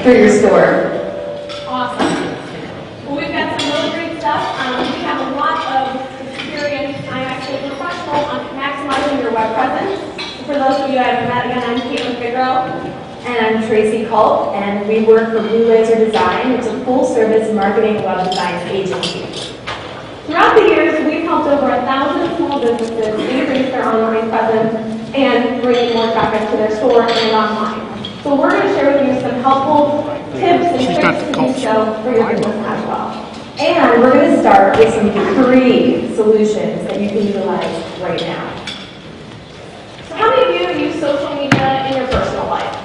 for your store? Awesome. Well, we've got some really great stuff. We have a lot of experience. I'm actually a professional on maximizing your web presence. For those of you I haven't met, again, I'm Figaro. And I'm Traci Culp, and we work for Blue Laser Design. It's a full-service marketing web design agency. Throughout the years, we've helped over 1,000 small businesses increase their online presence and bring more traffic to their store and online. So we're going to share with you some helpful tips and tricks to do so for your business as well. And we're going to start with some free solutions that you can utilize right now. So how many of you use social media in your personal life?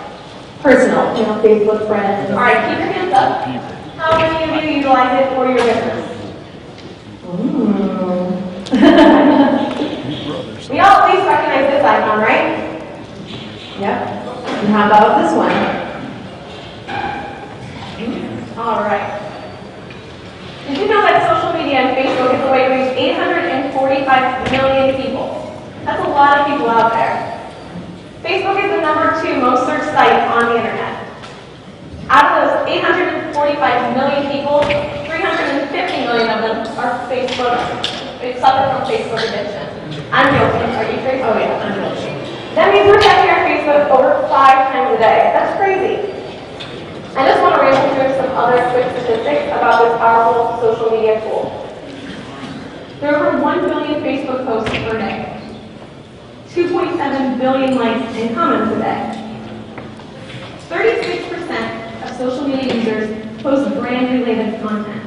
Personal, Facebook friends. All right, keep your hands up. How many of you utilize it for your business? We all at least recognize this icon, right? Yep. And how about this one? All right. Did you know that social media and Facebook is a way to reach 845 million people? That's a lot of people out there. Facebook is the #2 most searched site on the internet. Out of those 845 million people, 350 million of them are Facebook. They suffer from Facebook addiction. I'm guilty. Are you crazy? Oh yeah, I'm guilty. That means we're checking our Facebook over 5 times a day. That's crazy. I just want to run through some other quick statistics about this powerful social media tool. There are over 1 billion Facebook posts per day. 2.7 billion likes and comments a day. 36% of social media users post brand-related content.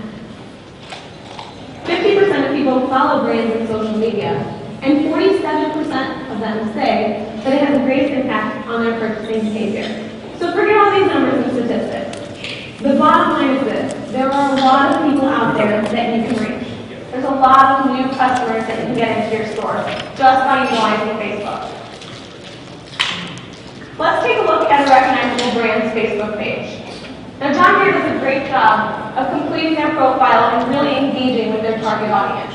50% of people follow brands in social media, and 47% of them say that it has the greatest impact on their purchasing behavior. So forget all these numbers and statistics. The bottom line is this: there are a lot of people out there that you can reach. There's a lot of new customers that you can get into your store just by utilizing Facebook. Let's take a look at a recognizable brand's Facebook page. Now, John Deere does a great job of completing their profile and really engaging with their target audience.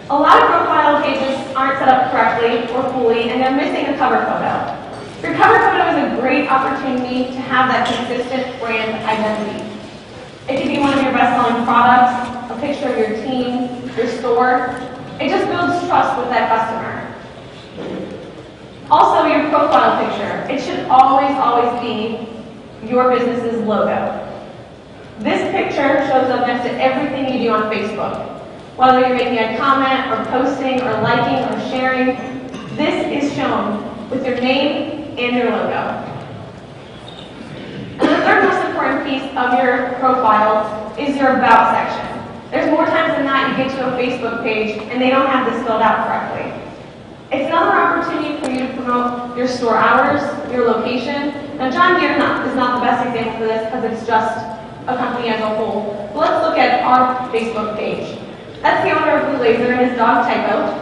A lot of profile pages aren't set up correctly or fully, and they're missing a cover photo. Your cover photo is a great opportunity to have that consistent brand identity. It could be one of your best-selling products, a picture of your team, your store. It just builds trust with that customer. Also, your profile picture. It should always, always be your business's logo. This picture shows up next to everything you do on Facebook. Whether you're making a comment or posting or liking or sharing, this is shown with your name and your logo. And the third most important piece of your profile is your About section. There's more times than not you get to a Facebook page and they don't have this filled out correctly. It's another opportunity for you to promote your store hours, your location. Now, John Deere is not the best example for this because it's just a company as a whole. But let's look at our Facebook page. That's the owner of Blue Laser and his dog Typo.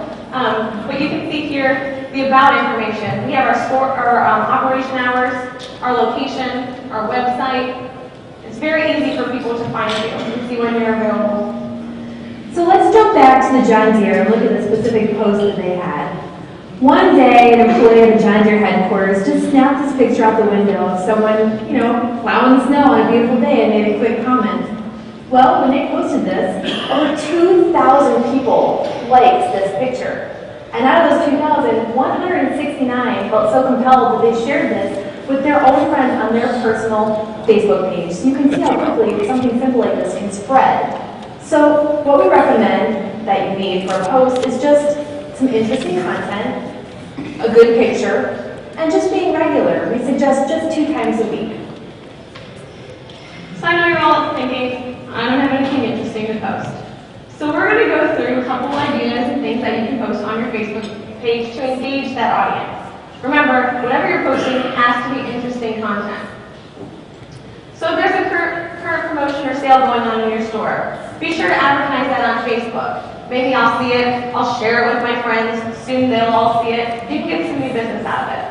But you can see here the about information. We have our store, our operation hours, our location, our website. It's very easy for people to find you. You can see when you're available. So let's jump back to the John Deere and look at the specific post that they had. One day, an employee at the John Deere headquarters just snapped this picture out the window of someone, plowing the snow on a beautiful day and made a quick comment. Well, when they posted this, over 2,000 people liked this picture. And out of those 2,000, 169 felt so compelled that they shared this with their own friends on their personal Facebook page. So you can see how quickly something simple like this can spread. So what we recommend that you need for a post is just some interesting content, a good picture, and just being regular. We suggest just 2 times a week. So I know you're all thinking, I don't have anything interesting to post. So we're going to go through a couple ideas and things that you can post on your Facebook page to engage that audience. Remember, whatever you're posting has to be interesting content. So if there's a current promotion or sale going on in your store, be sure to advertise that on Facebook. Maybe I'll see it, I'll share it with my friends, soon they'll all see it. You can get some new business out of it.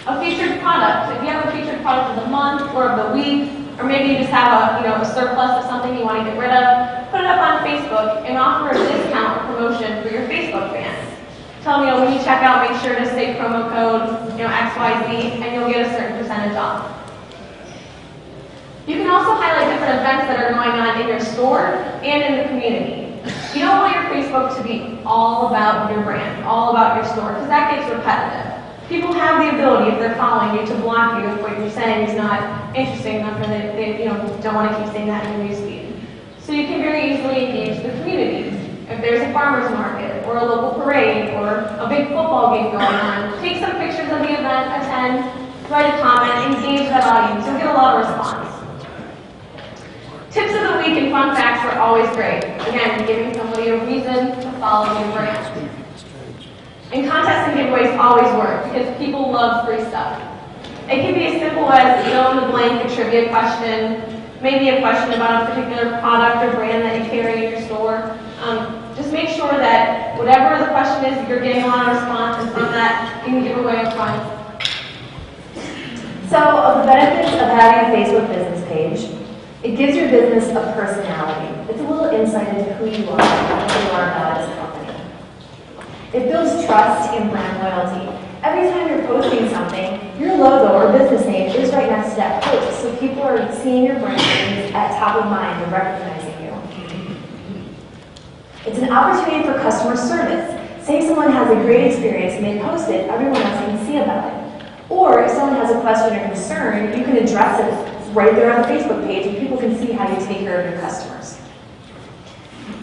A featured product. If you have a featured product of the month or of the week, or maybe you just have a surplus of something you want to get rid of, put it up on Facebook and offer a discount or promotion for your Facebook fans. Tell them, when you check out, make sure to say promo code, XYZ, and you'll get a certain percentage off. also highlight different events that are going on in your store and in the community. You don't want your Facebook to be all about your brand, all about your store, because that gets repetitive. People have the ability, if they're following you, to block you if what you're saying is not interesting enough, or they don't want to keep saying that in your newsfeed. So you can very easily engage the community. If there's a farmer's market, or a local parade, or a big football game going on, take some pictures of the event, attend, write a comment, engage that audience. You'll get a lot of response. Tips of the week and fun facts are always great. Again, giving somebody a reason to follow your brand. And contests and giveaways always work because people love free stuff. It can be as simple as fill in the blank, a trivia question, maybe a question about a particular product or brand that you carry in your store. Just make sure that whatever the question is, you're getting a lot of response, and from that, you can give away a prize. So, of the benefits of having a Facebook business page, it gives your business a personality. It's a little insight into who you are and who you are about as a company. It builds trust and brand loyalty. Every time you're posting something, your logo or business name is right next to that post, so people are seeing your brand names at top of mind and recognizing you. It's an opportunity for customer service. Say someone has a great experience and they post it, everyone else can see about it. Or if someone has a question or concern, you can address it right there on the Facebook page and people can see how you take care of your customers.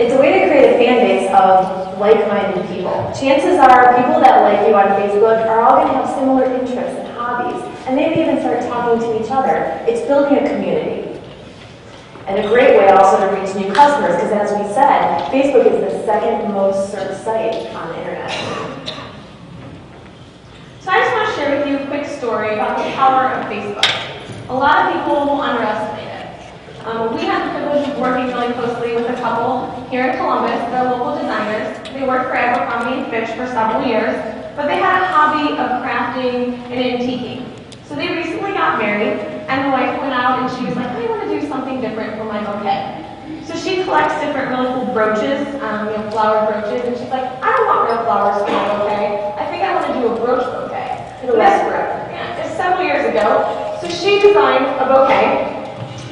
It's a way to create a fan base of like-minded people. Chances are people that like you on Facebook are all going to have similar interests and hobbies, and maybe even start talking to each other. It's building a community. And a great way also to reach new customers, because as we said, Facebook is the second most searched site on the internet. So I just want to share with you a quick story about the power of Facebook. A lot of people will underestimate it. We had the privilege of working really closely with a couple here in Columbus. They're local designers. They worked for Abercrombie & Fitch for several years, but they had a hobby of crafting and antiquing. So they recently got married, and the wife went out and she was like, I want to do something different for my bouquet. So she collects different really cool brooches, flower brooches, and she's like, I don't want real flowers for my bouquet. I think I want to do a brooch bouquet. It'll last forever. Yeah, it's several years ago. So she designed a bouquet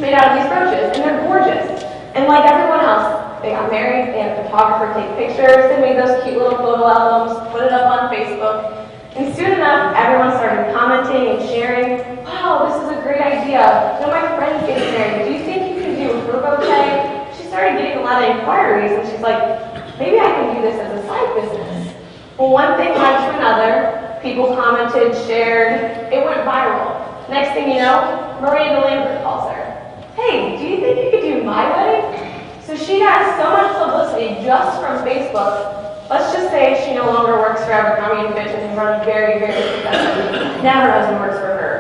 made out of these brooches, and they're gorgeous. And like everyone else, they got married, they had a photographer take pictures, they made those cute little photo albums, put it up on Facebook, and soon enough, everyone started commenting and sharing, wow, this is a great idea. My friend's getting married, do you think you can do her bouquet? She started getting a lot of inquiries, and she's like, maybe I can do this as a side business. Well, one thing led to another, people commented, shared, it went viral. Next thing you know, Miranda Lambert calls her. Hey, do you think you could do my wedding? So she got so much publicity just from Facebook. Let's just say she no longer works for Abercrombie & Fitch and runs very, very successfully. Now her husband works for her.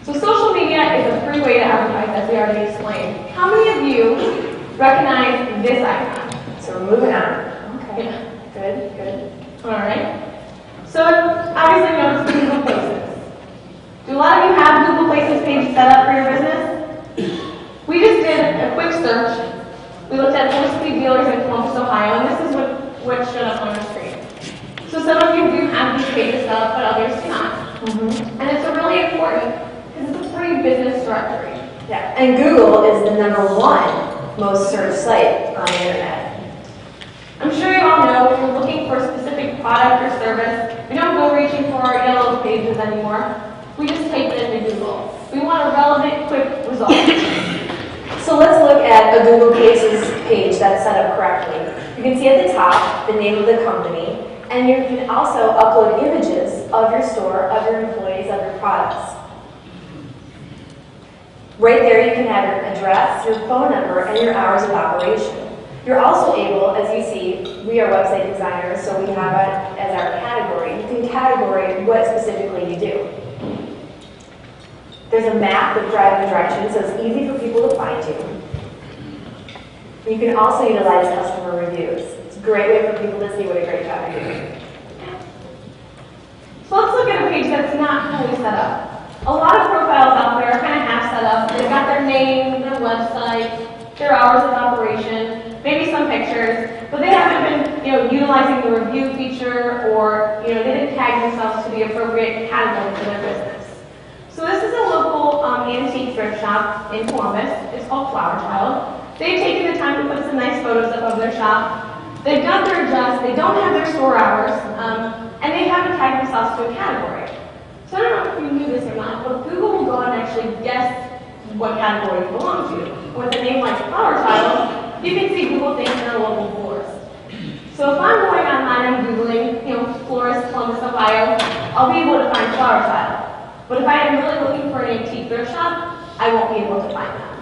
So social media is a free way to advertise, as we already explained. How many of you recognize this icon? So we're moving on. Okay. Yeah. Good, good. All right. So obviously we know it's Google Places. Do a lot of you have Google Places page set up for your business? We just did a quick search. We looked at horse-feed dealers in Columbus, Ohio, and this is what showed up on our screen. So some of you do have these pages set up, but others do not. And it's really important because it's a free business directory. Yeah, and Google is the #1 most searched site on the internet. I'm sure you all know if you're looking for a specific product or service, we don't go reaching for our yellow pages anymore. We just type it into Google. We want a relevant, quick result. So let's look at a Google Places page that's set up correctly. You can see at the top the name of the company, and you can also upload images of your store, of your employees, of your products. Right there you can have your address, your phone number, and your hours of operation. You're also able, as you see, we are website designers, so we have it as our category. You can category what specifically you do. There's a map with driving directions, so it's easy for people to find you. You can also utilize customer reviews. It's a great way for people to see what a great job you're doing. So let's look at a page that's not fully set up. A lot of profiles out there are kind of half set up. They've got their name, their website, their hours of operation, maybe some pictures, but they haven't been, utilizing the review feature, or they didn't tag themselves to the appropriate category for their business. So this is a local antique thrift shop in Columbus. It's called Flower Child. They've taken the time to put some nice photos up of their shop. They've done their adjust, they don't have their store hours, and they haven't tagged themselves to a category. So I don't know if you knew this or not, but Google will go out and actually guess what category you belong to. With a name like Flower Child, you can see Google things in a local florist. So if I'm going online and Googling, florist, Columbus, Ohio, I'll be able to find Flower Child. But if I am really looking for an antique thrift shop, I won't be able to find them.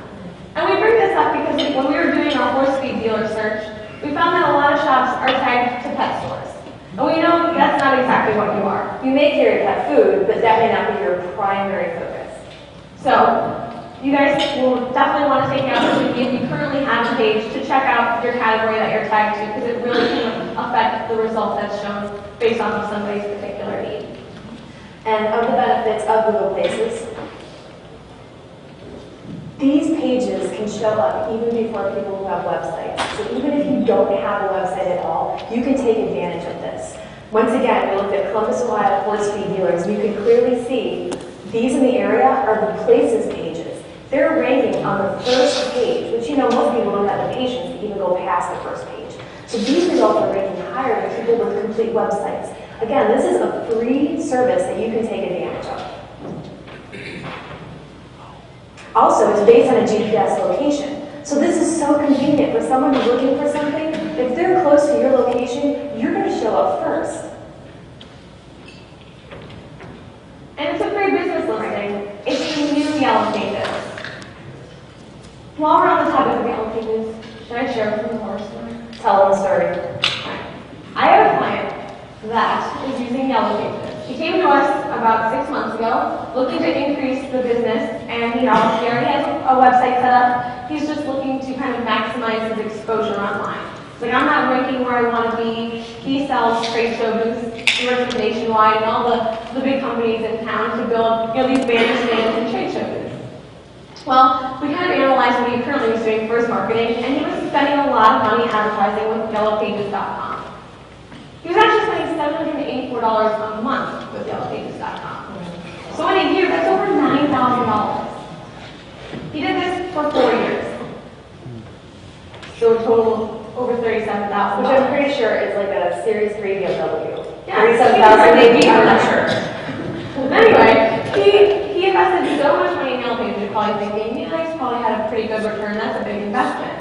And we bring this up because when we were doing our horse feed dealer search, we found that a lot of shops are tagged to pet stores. And we know that's not exactly what you are. You may carry pet food, but that may not be your primary focus. So, you guys will definitely want to take the opportunity, if you currently have a page, to check out your category that you're tagged to, because it really can affect the result that's shown based off of somebody's particular need. And of the benefits of Google Places, these pages can show up even before people who have websites. So even if you don't have a website at all, you can take advantage of this. Once again, we looked at Columbus, Ohio horse feed dealers, and you can clearly see these in the area are the Places pages. They're ranking on the first page, which most people don't have the patience to even go past the first page. So these results are ranking higher than people with complete websites. Again, this is a free service that you can take advantage of. Also, it's based on a GPS location. So this is so convenient for someone who's looking for something. If they're close to your location, you're going to show up first. And it's a free business listing. It's the new Yellow Pages. While we're on the topic of Yellow Pages, should I share from the horror story? Tell them the story. I have a client that is using Yellow Pages. He came to us about 6 months ago, looking to increase the business, and he already has a website set up. He's just looking to kind of maximize his exposure online. He's like, I'm not ranking where I want to be. He sells trade show booths. He works with Nationwide and all the big companies in town to build these banner stands and trade show booths. Well, we kind of analyzed what he currently was doing for his marketing, and he was spending a lot of money advertising with yellowpages.com. He was actually spending $784 a month with yellowpages.com. So in a year, that's over $9,000. He did this for 4 years. So a total of over $37,000. Which I'm pretty sure is like a Series 3 BMW. Yeah, 37,000 maybe, I'm not sure. Anyway, he invested so much money in Yellow Pages, you're probably thinking, yeah, he's probably had a pretty good return, that's a big investment.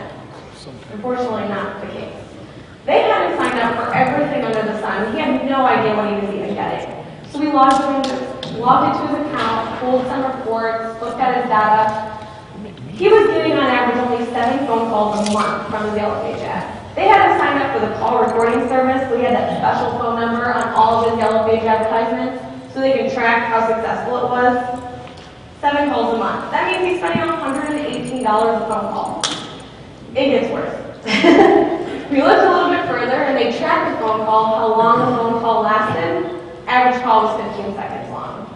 Unfortunately, not the case. They had him signed up for everything under the sun. He had no idea what he was even getting. So we logged into his account, pulled some reports, looked at his data. He was getting on average only 7 phone calls a month from his Yellow Page ad. They had him sign up for the call recording service, so he had that special phone number on all of his Yellow Page advertisements, so they could track how successful it was. 7 calls a month. That means he's spending $118 a phone call. It gets worse. We looked a little bit further, and they tracked the phone call, how long the phone call lasted. Average call was 15 seconds long.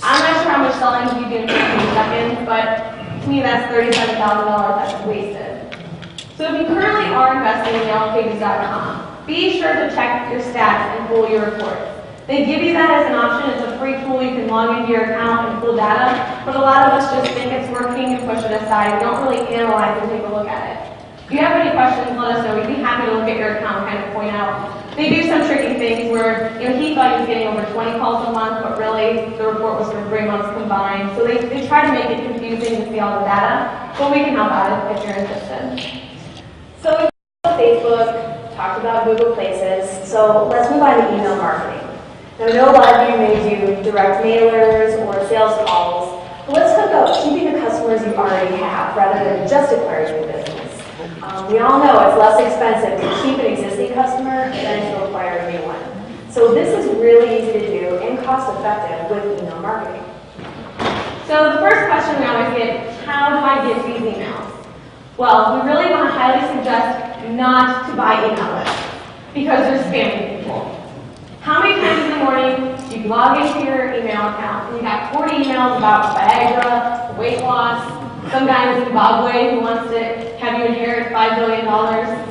I'm not sure how much selling you do in 15 seconds, but to me that's $37,000 that's wasted. So if you currently are investing in yellowpages.com, be sure to check your stats and pull your reports. They give you that as an option. It's a free tool. You can log into your account and pull data, but a lot of us just think it's working and push it aside. We don't really analyze and take a look at it. If you have any questions, let us know. We'd be happy to look at your account and kind of point out. They do some tricky things where he thought he was getting over 20 calls a month, but really the report was for 3 months combined. So they try to make it confusing to see all the data, but we can help out if you're interested. So we talked about Facebook, talked about Google Places, so let's move on to email marketing. Now I know a lot of you may do direct mailers or sales calls, but let's talk about keeping the customers you already have rather than just acquiring new business. We all know it's less expensive to keep an existing customer than to acquire a new one. So this is really easy to do and cost effective with email marketing. So the first question we always get is, how do I get these emails? Well, we really want to highly suggest not to buy email lists because they're spamming people. How many times in the morning do you log into your email account and you got 40 emails about Viagra, weight loss, some guy in Zimbabwe who wants to have you inherit $5 billion?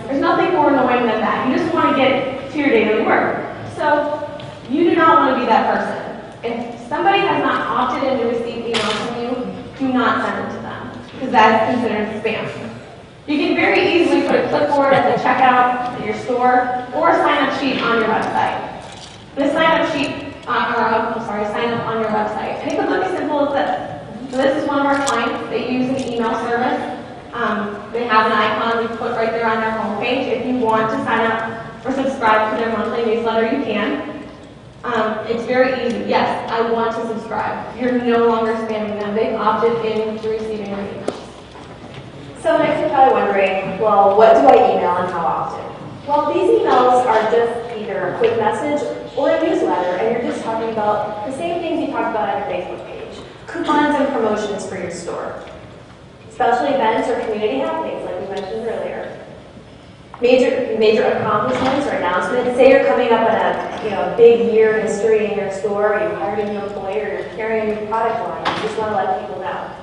There's nothing more annoying than that. You just want to get to your daily work. So you do not want to be that person. If somebody has not opted in to receive not send them to them, because that is considered spam. You can very easily put a clipboard at the checkout at your store, or a sign-up sheet on your website. The sign-up sheet, sign up on your website. And it could look as simple as this. So this is one of our clients. They use an email service. They have an icon we put right there on their homepage. If you want to sign up or subscribe to their monthly newsletter, you can. It's very easy. Yes, I want to subscribe. You're no longer spamming them. They've opted in to receiving your emails. So next you're probably wondering, well, what do I email and how often? Well, these emails are just either a quick message or a newsletter, and you're just talking about the same things you talked about on your Facebook page. Coupons and promotions for your store. Special events or community happenings, like we mentioned earlier. Major accomplishments or announcements. Say you're coming up on a big year history in your store, or you hired a new employee, or you're carrying a new product line. You just want to let people know.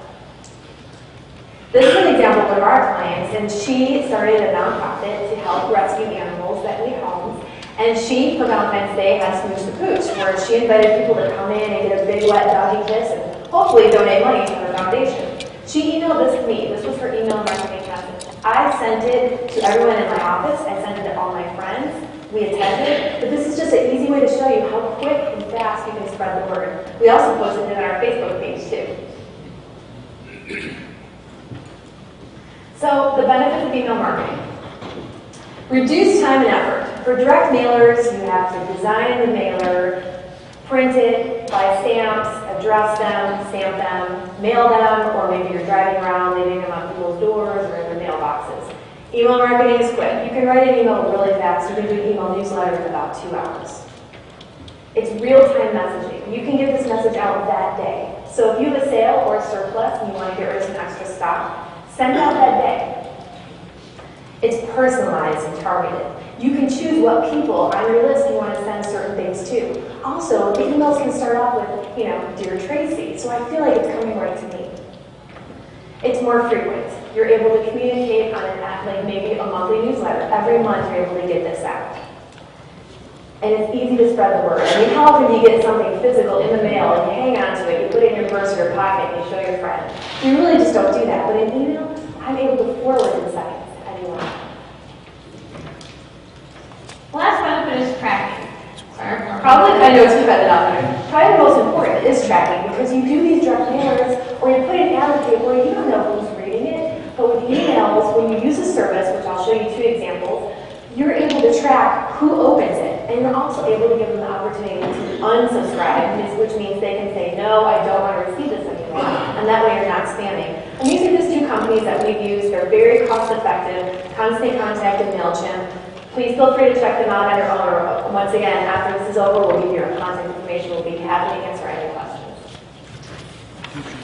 This is an example of one of our clients, and she started a nonprofit to help rescue animals that need homes. And she, for Valentine's Day, has Smooch the Pooch, where she invited people to come in and get a big wet doggy kiss and hopefully donate money to her foundation. She emailed this to me. This was her email marketing message. I sent it to everyone in my office. I sent it to all my friends. We attended. But this is just an easy way to show you how quick and fast you can spread the word. We also posted it on our Facebook page, too. So, the benefits of email marketing. Reduce time and effort. For direct mailers, you have to design the mailer, print it, buy stamps, address them, stamp them, mail them, or maybe you're driving around leaving them on people's doors or in their mailboxes. Email marketing is quick. You can write an email really fast. You can do an email newsletter in about 2 hours. It's real-time messaging. You can get this message out that day. So if you have a sale or a surplus and you want to get rid of some extra stock, send out that day. It's personalized and targeted. You can choose what people on your list you want to send certain things to. Also, the emails can start off with, Dear Tracy, so I feel like it's coming right to me. It's more frequent. You're able to communicate on maybe a monthly newsletter. Every month you're able to get this out. And it's easy to spread the word. I mean, how often do you get something physical in the mail and you hang on to it, you put it in your purse or your pocket, and you show your friend? You really just don't do that. But in email, I'm able to forward in seconds. Anyone. Last benefit is tracking. Probably, I know it's competitive out there. Probably the most important is tracking, because you do these direct mailers, or you put an ad in the paper, you don't know who's reading it. But with emails, when you use a service, which I'll show you 2 examples, you're able to track who opens it, and you're also able to give them the opportunity to unsubscribe, which means they can say, no, I don't want to receive this anymore, and that way you're not spamming. I'm using just 2 companies that we've used. They're very cost-effective, Constant Contact and MailChimp. Please feel free to check them out on your own, or once again, after this is over, we'll give you our contact information. We'll be happy to answer any questions.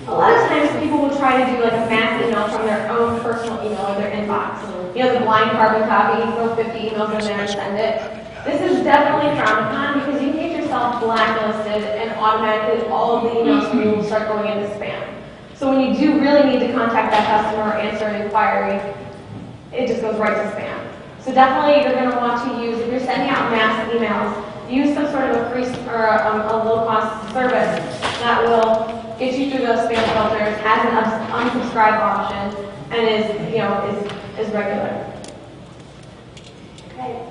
A lot of times people will try to do like a mass email from their own personal email or their inbox. The blind carbon copy, throw 50 emails in there and send it. This is definitely frowned upon because you get yourself blacklisted and automatically all of the emails from you will start going into spam. So when you do really need to contact that customer or answer an inquiry, it just goes right to spam. So definitely you're going to want to use, if you're sending out mass emails, use some sort of a free or a low-cost service that will get you through those spam filters, has an unsubscribe option, and is regular. Okay.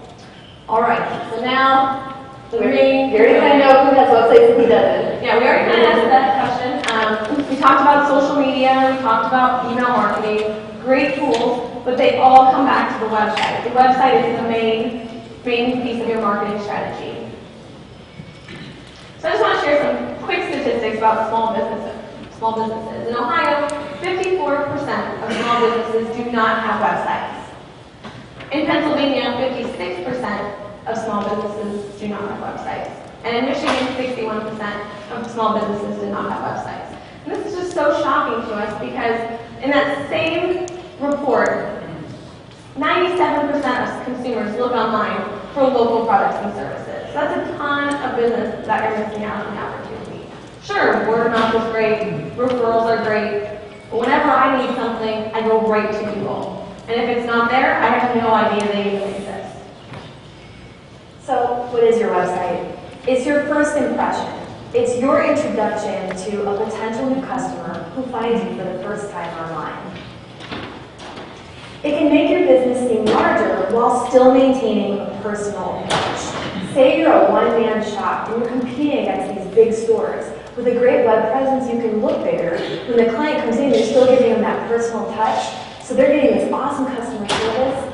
All right. So now the main. We already kind of know who has websites and who doesn't. Yeah, we already kind of answered that question. We talked about social media. We talked about email marketing. Great tools, but they all come back to the website. The website is the main piece of your marketing strategy. So I just want to share some quick statistics about small businesses. In Ohio, 54% of small businesses do not have websites. In Pennsylvania, 56% of small businesses do not have websites. And in Michigan, 61% of small businesses do not have websites. And this is just so shocking to us because in that same report, 97% of consumers look online for local products and services. So that's a ton of business that you're missing out on the opportunity. Sure, word of mouth is great, referrals are great, but whenever I need something, I go right to Google. And if it's not there, I have no idea they even exist. So, what is your website? It's your first impression. It's your introduction to a potential new customer who finds you for the first time online. It can make your business seem larger while still maintaining a personal touch. Say you're a one-man shop and you're competing against these big stores. With a great web presence, you can look bigger. When the client comes in, you're still giving them that personal touch, so they're getting this awesome customer service.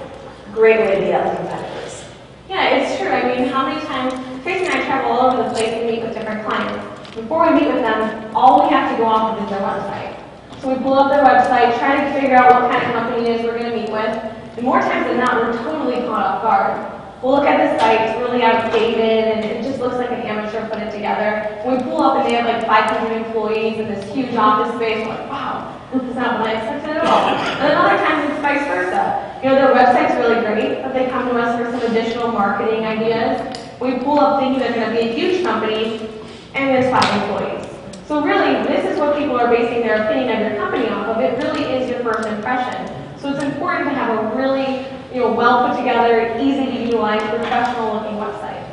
Great way to beat out the competitors. Yeah, it's true. I mean, how many times, Traci and I travel all over the place and meet with different clients. Before we meet with them, all we have to go off of is their website. So we pull up their website, try to figure out what kind of company it is we're going to meet with, and more times than not, we're totally caught off guard. We'll look at the site, it's really outdated, and it just looks like an amateur put it together. When we pull up and they have like 500 employees in this huge office space, we're like, wow, this is not what I expected at all. And then other times it's vice versa. You know, their website's really great, but they come to us for some additional marketing ideas. We pull up thinking they're going to be a huge company, and there's 5 employees. So really, this is what people are basing their opinion of your company off of. It really is your first impression. So it's important to have a really, well put together, easy to utilize, professional looking website.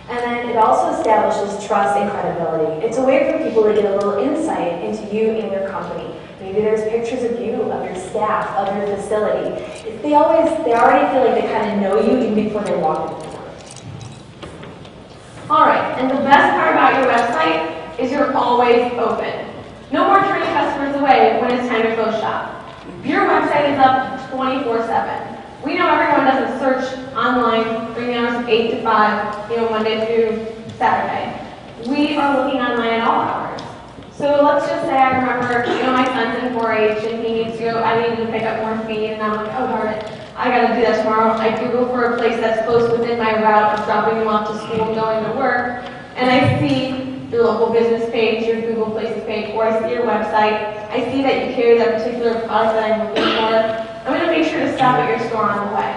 And then it also establishes trust and credibility. It's a way for people to get a little insight into you and your company. Maybe there's pictures of you, of your staff, of your facility. They already feel like they kind of know you even before they walk in the door. All right, and the best part about your website is you're always open. No more turning customers away when it's time to close shop. Your website is up 24/7. We know everyone doesn't search online during the hours of 8 to 5, Monday through Saturday. We are looking online at all hours. So let's just say I remember, my son's in 4-H and he needs to go, I needed to pick up more feed, and I'm like, oh darn it, I gotta do that tomorrow. I Google for a place that's close within my route of dropping him off to school and going to work, and I see your local business page, your Google Places page, or I see your website. I see that you carry that particular product that I'm looking for. I'm going to make sure to stop at your store on the way.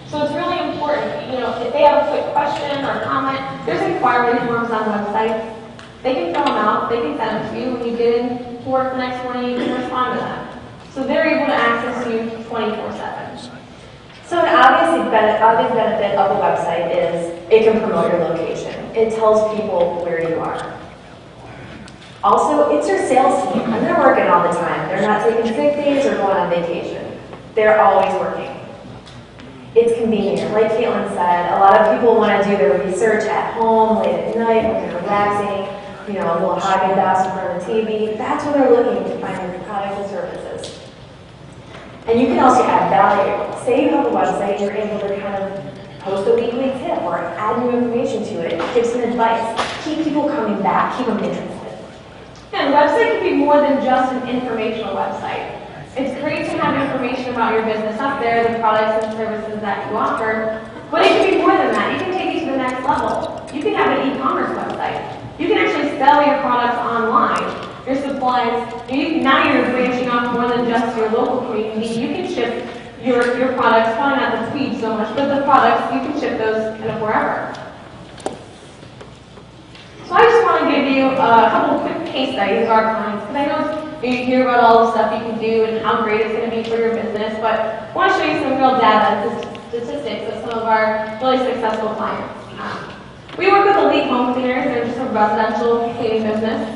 So it's really important, if they have a quick question or comment, there's inquiry forms on websites. They can fill them out, they can send them to you. When you get in to work the next morning, you can respond to them. So they're able to access you 24/7. So an obvious benefit of a website is it can promote your location. It tells people where you are. Also, it's your sales team, and they're working all the time. They're not taking sick days or going on vacation. They're always working. It's convenient. Like Caitlin said, a lot of people want to do their research at home, late at night, when they're relaxing, a little Haagen-Dazs in front of the TV. That's when they're looking to find your products and services. And you can also add value. Say you have a website, you're able to kind of post a weekly tip or add new information to it, give some advice, keep people coming back, keep them interested. Yeah, the website can be more than just an informational website. It's great to have information about your business up there, the products and services that you offer, but it can be more than that. It can take you to the next level. You can have an e-commerce website. You can actually sell your products online, your supplies. Now you're branching off more than just your local community. You can ship your products, probably not the feed so much, but the products, you can ship those kind of wherever. So I just want to give you a couple of quick case studies of our clients, because I know you hear about all the stuff you can do and how great it's going to be for your business, but I want to show you some real data and statistics of some of our really successful clients. We work with Elite Home Cleaners. They're just a residential cleaning business.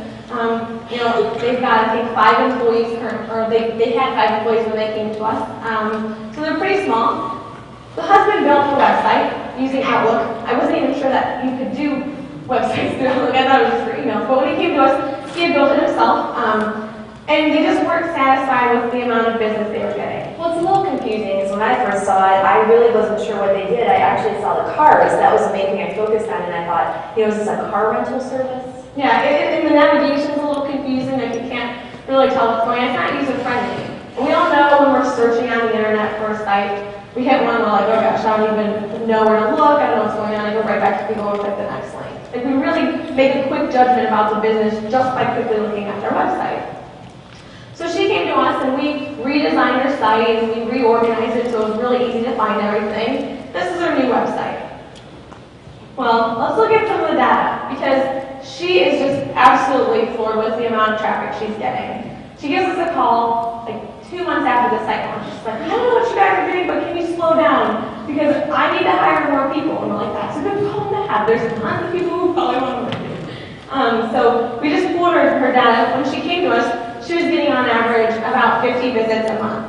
They've got, I think, 5 employees they had 5 employees when they came to us. So they're pretty small. The husband built a website using Outlook. I wasn't even sure that you could do websites through Outlook. I thought it was just for email. But when he came to us, he had built it himself. And they just weren't satisfied with the amount of business they were getting. Well, it's a little confusing because when I first saw it, I really wasn't sure what they did. I actually saw the cars. That was the main thing I focused on, and I thought, is this a car rental service? Yeah, and the navigation's a little confusing. Like you can't really tell what's going on. It's not user-friendly. And we all know when we're searching on the internet for a site, we hit one, we're like, oh gosh, I don't even know where to look. I don't know what's going on. I go right back to Google and click the next link. Like we really make a quick judgment about the business just by quickly looking at their website. So she came to us and we redesigned her site and we reorganized it so it was really easy to find everything. This is her new website. Well, let's look at some of the data because she is just absolutely floored with the amount of traffic she's getting. She gives us a call like 2 months after the site launch. She's like, I don't know what you guys are doing, but can you slow down? Because I need to hire more people. And we're like, that's a good problem to have. There's tons of people who probably want to work with you. So we just pulled her data. When she came to us, she was getting on average about 50 visits a month.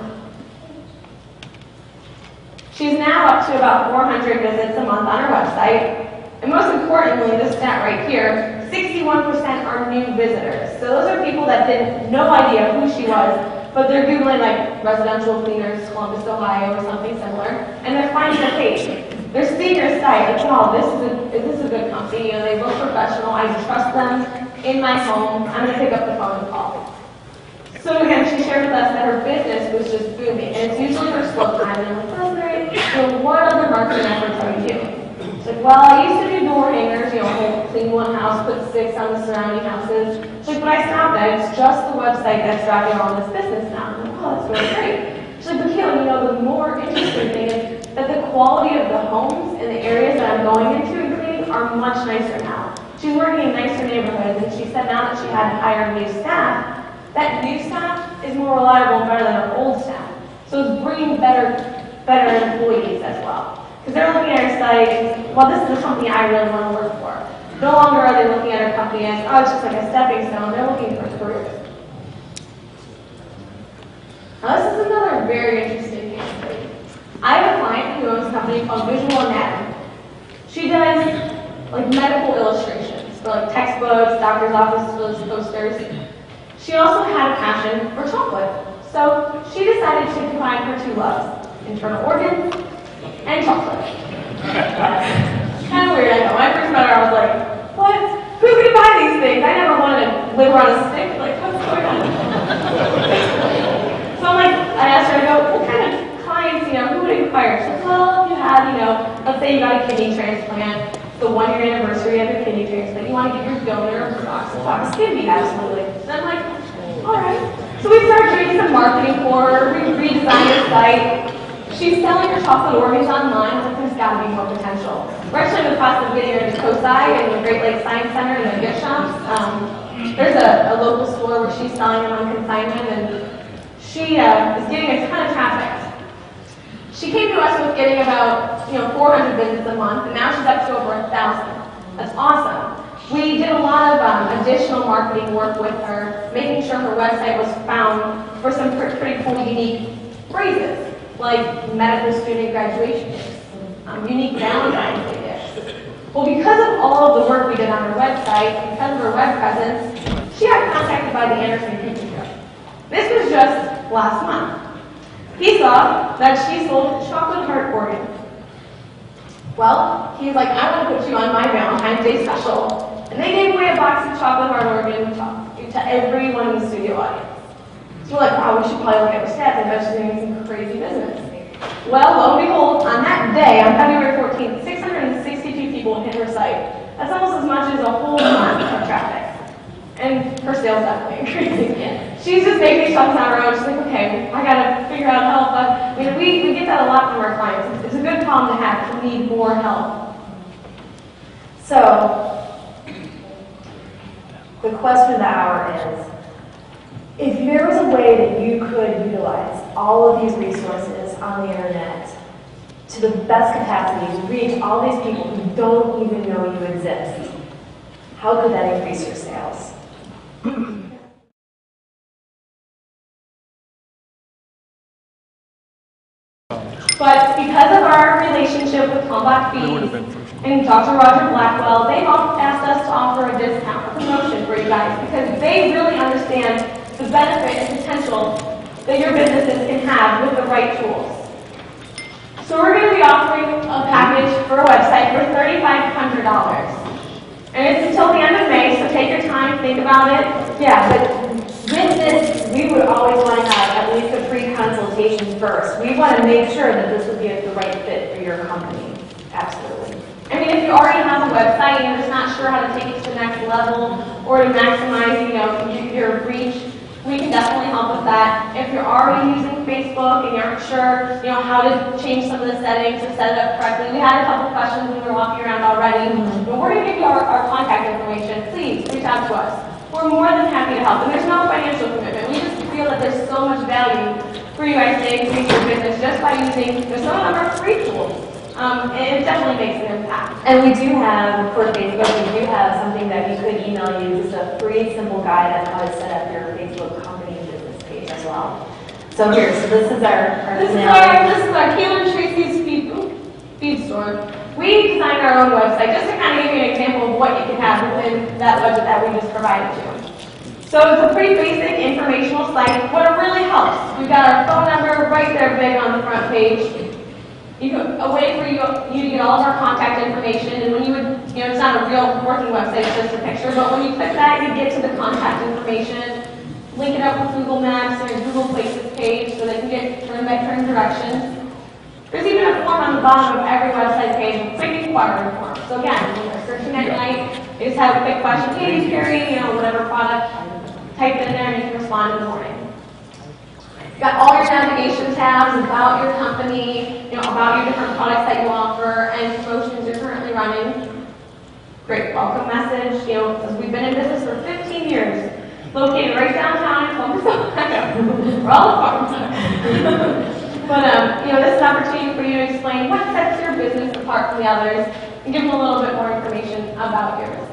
She's now up to about 400 visits a month on her website. And most importantly, this stat right here, 61% are new visitors. So those are people that didn't no idea who she was, but they're Googling like residential cleaners, Columbus, Ohio, or something similar, and they're finding her page. They're seeing her site, like, wow, this is a good company, you know, they look professional, I trust them in my home, I'm gonna pick up the phone and call. So again, she shared with us that her business was just booming, and it's usually her slow time, and I'm like, that's great, so what other marketing efforts are you doing? She's like, well, I used to do door hangers, you know, clean one house, put 6 on the surrounding houses. She's like, but I stopped that, it's just the website that's driving all this business now. I'm like, oh, that's really great. She's like, but Caitlin, you know, the more interesting thing is that the quality of the homes and the areas that I'm going into and cleaning are much nicer now. She's working in nicer neighborhoods, and she said now that she had hired new staff, that new staff is more reliable and better than her old staff. So it's bringing better employees as well. Because they're looking at her site, and, well, this is the company I really want to work for. No longer are they looking at her company as, oh, it's just like a stepping stone. They're looking for careers. Now, this is another very interesting case study. I have a client who owns a company called Visual Anatomy. She does like medical illustrations for like textbooks, doctor's offices, posters. She also had a passion for chocolate. So she decided to combine her two loves, internal organs and chocolate. Kind of weird, I know. When I first met her, I was like, what? Who can buy these things? I never wanted to live on a stick. Like, what's going on? So I'm like, I asked her, I go, what kind of clients, you know, who would inquire? She said, well, if you had, you know, let's say you got a kidney transplant, the 1-year anniversary of your kidney transplant, you want to give your donor a box kidney, absolutely. And I'm like, all right. So we started doing some marketing for her, we redesigned her site. She's selling her chocolate organs online. I was like, there's got to be more potential. We're actually in the process of getting her to COSI and the Great Lakes Science Center and the gift shops. There's a local store where she's selling them on consignment, and she is getting a ton of traffic. She came to us with getting about 400 visits a month, and now she's up to over 1,000. That's awesome. We did a lot of additional marketing work with her, making sure her website was found for some pretty cool, unique phrases, like medical student graduation gifts, unique Valentine's Day gifts. Well, because of all of the work we did on her website, because of her web presence, she got contacted by the Anderson Cookie Group. This was just last month. He saw that she sold chocolate heart organs. Well, he's like, I want to put you on my Valentine's Day special. And they gave away a box of chocolate heart organs to everyone in the studio audience. So we're like, wow, we should probably look at her stats. I bet she's doing some crazy business. Well, lo and behold, on that day, on February 14th, 662 people hit her site. That's almost as much as a whole month of traffic. And her sales definitely increasing. She's just making these shots on her own. She's like, okay, I gotta figure out help. I mean, we get that a lot from our clients. It's a good problem to have to need more help. So, the question of the hour is, if there was a way that you could utilize all of these resources on the internet to the best capacity to reach all these people who don't even know you exist, how could that increase your sales? But because of our relationship with Kalmbach Fees and Dr. Roger Blackwell, they've asked us to offer a discount, a promotion for you guys, because they really understand the benefit and potential that your businesses can have with the right tools. So we're going to be offering a package for a website for $3,500. And it's until the end of May, so take your time, think about it. Yeah, but with this, we would always want to have at least a free consultation first. We want to make sure that this would be the right fit for your company. Absolutely. I mean, if you already have a website and you're just not sure how to take it to the next level or to maximize, your reach, we can definitely help with that. If you're already using Facebook and you aren't sure, how to change some of the settings or set it up correctly, we had a couple questions when we were walking around already. But we're going to give you our contact information. Please reach out to us. We're more than happy to help. And there's no financial commitment. We just feel that there's so much value for you guys to increase your business just by using, some of them are free tools. And it definitely definitely makes an impact. And we do have, for Facebook, we do have something that we could email you, just a free, simple guide on how to set up your Facebook company and business page as well. So here, so this is our This is our Kalmbach Traci's feed store. We designed our own website just to kind of give you an example of what you can have within that budget that we just provided you. So it's a pretty basic informational site, but it really helps. We've got our phone number right there big on the front page. A way for you to get all of our contact information, and when you would, it's not a real working website, it's just a picture, but when you click that, you get to the contact information, link it up with Google Maps or your Google Places page so they can get turn directions. There's even a form on the bottom of every website page, a quick inquiry form. So again, when you're searching at night, you just have a quick question, hey, do you carry, whatever product, type it in there and you can respond in the morning. You've got all your navigation tabs about your company, about your different products that you offer and promotions you're currently running. Great welcome message. Since we've been in business for 15 years, located right downtown in Culp. We're all apart. But this is an opportunity for you to explain what sets your business apart from the others and give them a little bit more information about your business.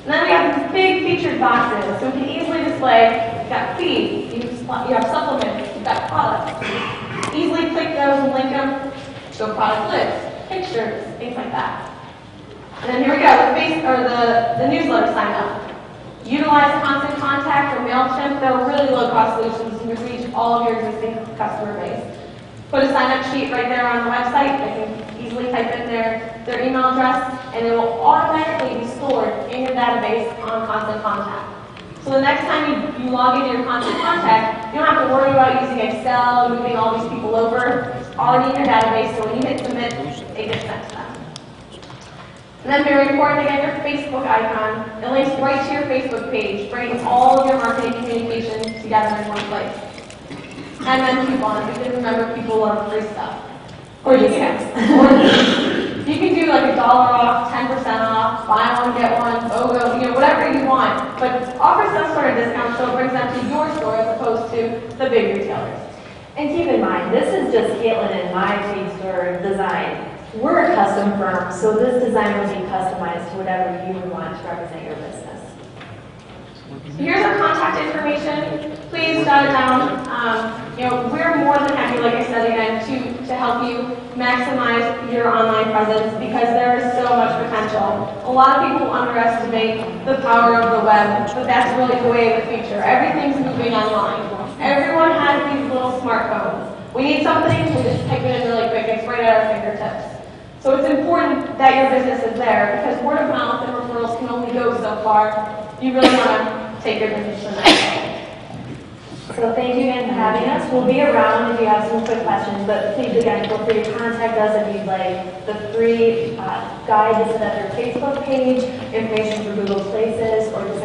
And then we have these big featured boxes, so we can easily display, you've got feeds, you have supplements, you've got products. Easily click those and link them to a product list, pictures, things like that. And then here we go, the newsletter sign up. Utilize Constant Contact or MailChimp. They're really low-cost solutions to reach all of your existing customer base. Put a sign-up sheet right there on the website. They can easily type in their email address, and it will automatically be stored in your database on Constant Contact. So the next time you log into your Constant Contact, you don't have to worry about using Excel, moving all these people over. It's already in your database, so when you hit submit, it gets sent to them. And then very important, again, your Facebook icon. It links right to your Facebook page, bringing all of your marketing communications together in one place. And then coupons. You can remember people love free stuff. Or discounts. You can do like $1 off, 10% off, buy one, get one, BOGO, whatever you want. But offer some sort of discount so it brings them to your store as opposed to the big retailers. And keep in mind, this is just Catlyn and my feed store design. We're a custom firm, so this design will be customized to whatever you would want to represent your business. Here's our contact information. Please jot it down. We're more than happy, like I said again, to help you maximize your online presence because there is so much potential. A lot of people underestimate the power of the web, but that's really the way of the future. Everything's moving online. Everyone has these little smartphones. We need something, we just type it in really quick. It's right at our fingertips. So it's important that your business is there because word of mouth and referrals can only go so far. You really want to take your business to the next level. So thank you again for having us. We'll be around if you have some quick questions, but please again feel free to contact us if you'd like the free guide to set up your Facebook page, information for Google Places, or just